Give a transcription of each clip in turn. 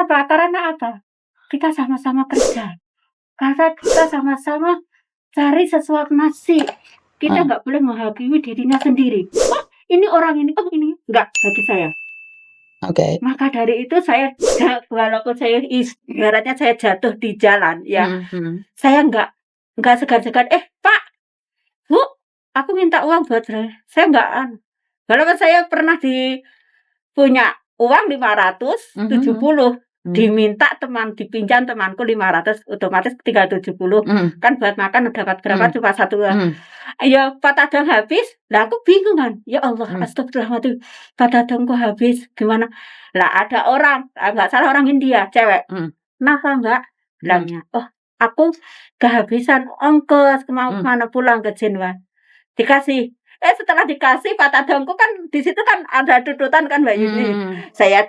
Apa? Karena apa? Kita sama-sama kerja. Karena kita sama-sama cari sesuap nasi. Kita nggak boleh menghakimi dirinya sendiri. Oh, ini orang ini, oh ini nggak bagi saya. Oke. Maka dari itu saya walaupun saya ibaratnya saya jatuh di jalan ya, saya nggak segan-segan, Pak, Bu, aku minta uang buat saya nggak walaupun saya pernah punya uang 570, diminta dipinjam temanku 500, otomatis tinggal 70. Kan buat makan dapat berapa cuma 1. Ya patadang habis, lah aku bingung kan. Ya Allah, astagfirullahaladzim, patadangku habis, gimana? Lah ada orang, nggak salah orang India, cewek. Kenapa Mbak? Bilangnya, oh aku kehabisan ongkos, mau kemana pulang ke Jenewa. Dikasih. Setelah dikasih patadangku kan di situ kan ada tututan kan Mbak Yuni. Saya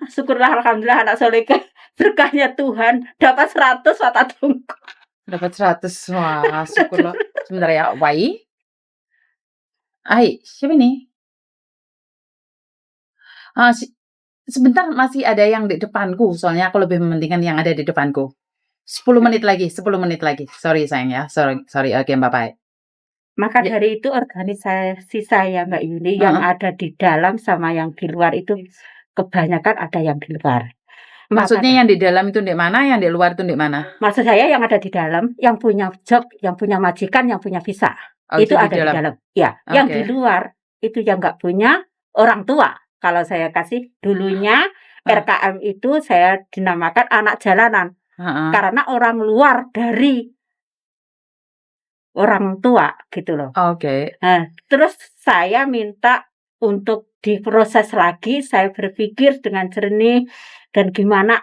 syukurlah alhamdulillah anak solehah, berkahnya Tuhan dapat 100 patadangku. Dapat 100. Wah, syukurlah. Sebentar ya, Wai. Siapa nih? Sebentar, masih ada yang di depanku. Soalnya aku lebih mementingkan yang ada di depanku. 10 menit lagi. Sorry sayang ya. Sorry. Oke, bye-bye. Maka dari itu organisasi saya Mbak Yuni yang ada di dalam sama yang di luar itu kebanyakan ada yang di luar. Maksudnya yang di dalam itu di mana, yang di luar itu di mana? Maksud saya yang ada di dalam, yang punya job, yang punya majikan, yang punya visa. Itu ada di dalam. Ya, yang di luar itu yang nggak punya orang tua. Kalau saya kasih dulunya RKM itu saya dinamakan anak jalanan. Karena orang luar dari orang tua gitu loh. Nah, terus saya minta untuk diproses lagi, saya berpikir dengan jernih dan gimana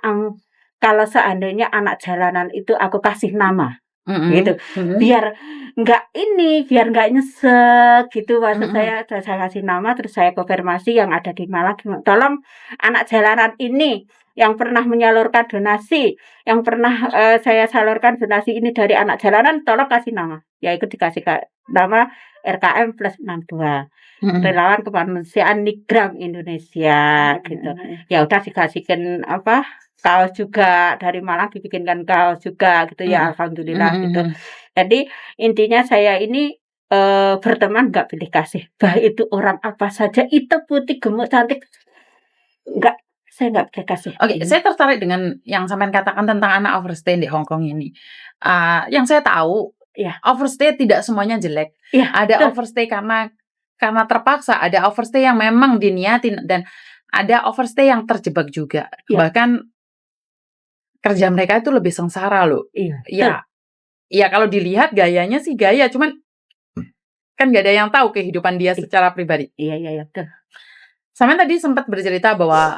kalau seandainya anak jalanan itu aku kasih nama gitu. Biar nggak nyesek gitu. Maksud saya kasih nama, terus saya konfirmasi yang ada di Malang, tolong anak jalanan ini yang pernah menyalurkan donasi, yang pernah saya salurkan donasi ini dari anak jalanan, tolong kasih nama. Ya ikut dikasih nama RKM plus 62. Relawan Kemanusiaan Nigram Indonesia gitu. Ya udah dikasihkan kaos juga dari Malang, dibikinkan kaos juga gitu ya, alhamdulillah gitu. Jadi intinya saya ini berteman nggak pilih kasih, baik itu orang apa saja, hitam putih gemuk cantik, saya nggak pilih kasih. Oke, saya tertarik dengan yang sampean katakan tentang anak overstay di Hong Kong ini. Yang saya tahu, overstay tidak semuanya jelek. Ada overstay karena terpaksa, ada overstay yang memang diniatin, dan ada overstay yang terjebak juga. Bahkan kerja mereka itu lebih sengsara loh. Ya kalau dilihat gayanya sih gaya, cuman kan gak ada yang tahu kehidupan dia secara pribadi. Iya. Sampean tadi sempat bercerita bahwa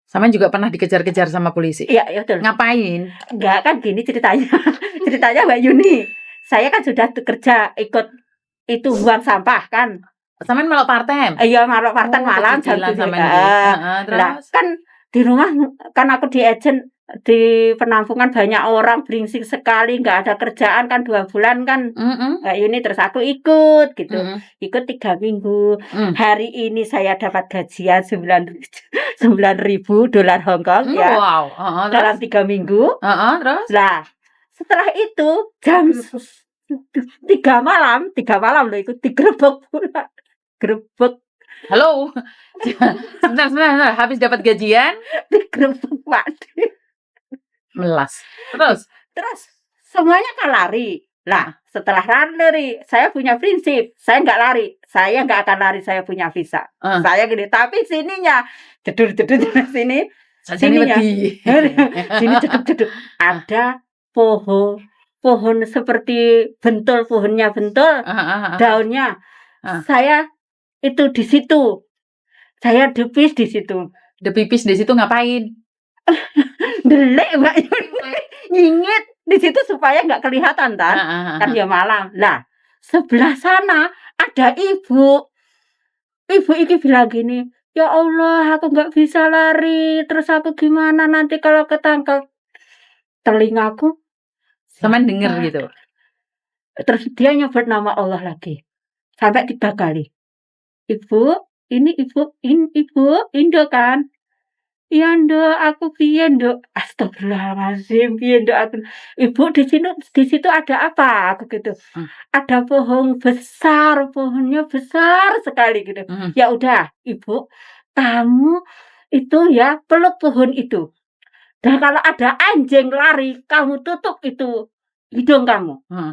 sampean juga pernah dikejar-kejar sama polisi. Iya betul. Ngapain? Enggak, kan gini ceritanya. Ceritanya Mbak Yuni. Saya kan sudah kerja ikut itu buang sampah kan. Sampean melok part-time? Iya, melok part-time malam jam 7. Lah kan di rumah kan aku di agent di penampungan banyak orang beringsing sekali, nggak ada kerjaan kan 2 bulan kan. Mbak Yuni, terus aku ikut gitu. Ikut 3 minggu. Hari ini saya dapat gajian $9.000 Hongkong ya. Wow. Dalam 3 minggu. Terus? Lah, setelah itu jam 3 malam loh, ikut digerebek pula. Gerebek. Halo. Sebentar. Habis dapat gajian digerebek Pak. Melas. Terus semuanya kan lari. Lah, setelah lari, saya punya prinsip, saya nggak lari. Saya nggak akan lari, saya punya visa. Saya gini, tapi sininya jedur sini. Sininya. Sini jeduk. Ada pohon seperti bentul, pohonnya bentul, daunnya. Saya itu di situ. Saya depis di situ. Depipis di situ ngapain? Delek Mbak, nyingit di situ supaya nggak kelihatan kan ya malam. Lah sebelah sana ada ibu ini bilang gini, ya Allah aku nggak bisa lari, terus aku gimana nanti kalau ketangkep. Telingaku sampean denger gitu. Terus dia nyebut nama Allah lagi sampai 3 kali. Ibu, ini ibu Indo kan. "Iya, Nduk, aku piye, Nduk?" Astagfirullahaladzim, piye, Nduk, aku, "Ibu, di situ ada apa?" Aku gitu. Mmm, "Ada pohon besar, pohonnya besar sekali," gitu. mhm, "Ya udah, Ibu, kamu itu ya peluk pohon itu. Dan kalau ada anjing lari, kamu tutup itu hidung kamu. heeh.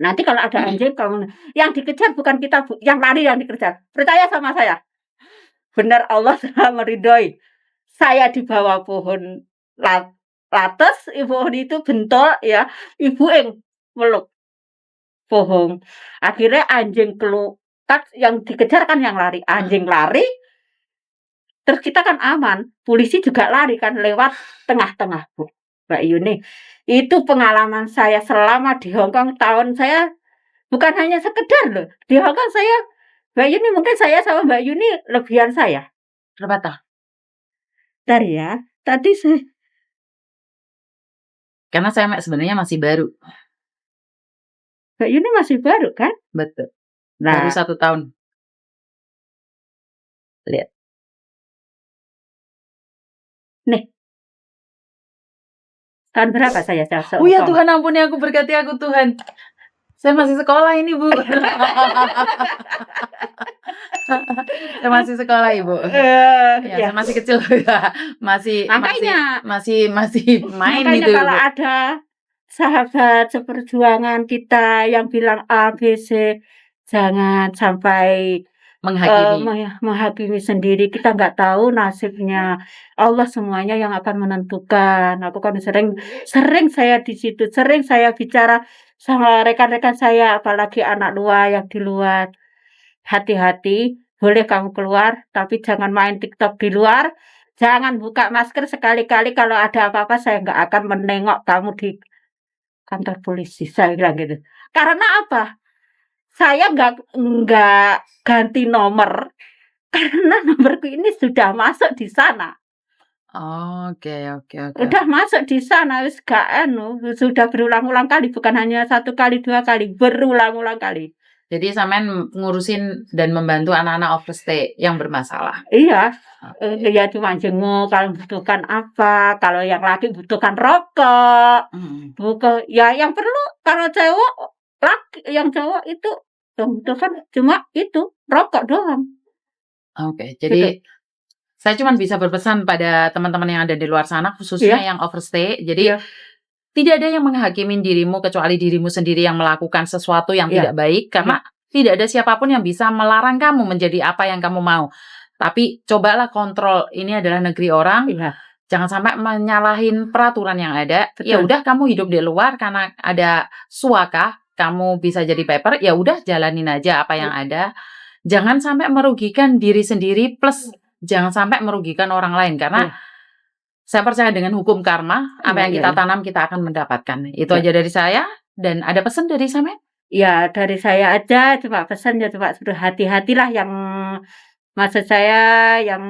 Nanti kalau ada anjing kamu yang dikejar bukan kita, Bu, yang lari yang dikejar. Percaya sama saya." Benar Allah telah meridhoi. Saya di bawah pohon lates, pohon itu bentol ya, ibu yang meluk pohon. Akhirnya anjing kan yang dikejar kan yang lari, Mhm. anjing lari, terus kita kan aman, polisi juga lari kan lewat tengah-tengah, Bu, Mbak Yuni. Itu pengalaman saya selama di Hong Kong tahun saya bukan hanya sekedar loh, di Hong Kong saya Mbak Yuni mungkin saya sama Mbak Yuni lebihan saya. Berapa tahun? Bentar ya, tadi Karena saya sebenarnya masih baru. Mbak Yuni masih baru kan? Betul, baru Nah, 1 tahun. Lihat. nih, tahun berapa saya Oh ya se-Hongkong? Tuhan, ampuni aku, berkati aku Tuhan. Saya masih sekolah ini, Bu. Saya masih sekolah, Ibu. Ya, Ya, saya masih kecil ya. Masih masih makanya masih masih main makanya itu, kalau Bu. ada sahabat seperjuangan kita yang bilang A, B, C, jangan sampai, Menghakimi. menghakimi sendiri, kita nggak tahu nasibnya. Allah semuanya yang akan menentukan. Aku kan sering sering saya di situ, sering saya bicara sama rekan-rekan saya, apalagi anak dua yang di luar. Hati-hati, boleh kamu keluar, tapi jangan main TikTok di luar, jangan buka masker sekali-kali kalau ada apa-apa saya nggak akan menengok kamu di kantor polisi, saya bilang gitu. Karena apa? Saya nggak ganti nomor, karena nomorku ini sudah masuk di sana. Oke oke oke. Udah masuk di sana, wis gak anu, sudah berulang-ulang kali, bukan hanya 1 kali, 2 kali, berulang-ulang kali. Jadi sampean ngurusin dan membantu anak-anak overstay yang bermasalah? Iya, Oke. ya cuma jenguk kalau membutuhkan apa, kalau yang laki butuhkan rokok, Mhm. ya yang perlu kalau cewek yang cowok itu yang butuhkan cuma itu, rokok doang, Oke, gitu. jadi saya cuma bisa berpesan pada teman-teman yang ada di luar sana, khususnya Iya yang overstay. Jadi, iya tidak ada yang menghakimi dirimu kecuali dirimu sendiri yang melakukan sesuatu yang iya tidak baik, iya karena tidak ada siapapun yang bisa melarang kamu menjadi apa yang kamu mau. Tapi cobalah kontrol, ini adalah negeri orang, iya, jangan sampai menyalahin peraturan yang ada. Ya betul, udah kamu hidup di luar karena ada suaka, kamu bisa jadi paper, ya udah jalanin aja apa yang ada. Jangan sampai merugikan diri sendiri plus jangan sampai merugikan orang lain karena iya saya percaya dengan hukum karma, iya apa yang iya kita iya tanam kita akan mendapatkan. Itu iya. aja dari saya dan ada pesan dari Samuel? Ya dari saya aja cuma pesan ya cuma suruh hati-hatilah yang maksud saya yang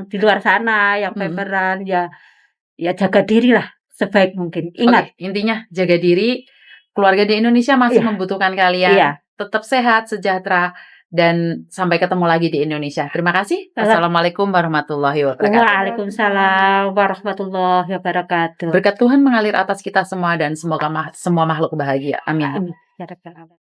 di luar sana, yang Mhm. paper-an, ya jaga dirilah sebaik mungkin, ingat. Oke, intinya jaga diri, keluarga di Indonesia masih Iya membutuhkan iya. kalian, tetap sehat, sejahtera, dan sampai ketemu lagi di Indonesia. Terima kasih. Wassalamualaikum warahmatullahi wabarakatuh. Waalaikumsalam warahmatullahi wabarakatuh. Berkat Tuhan mengalir atas kita semua dan semoga semua makhluk bahagia. Amin. Amin. Ya rabbal alamin.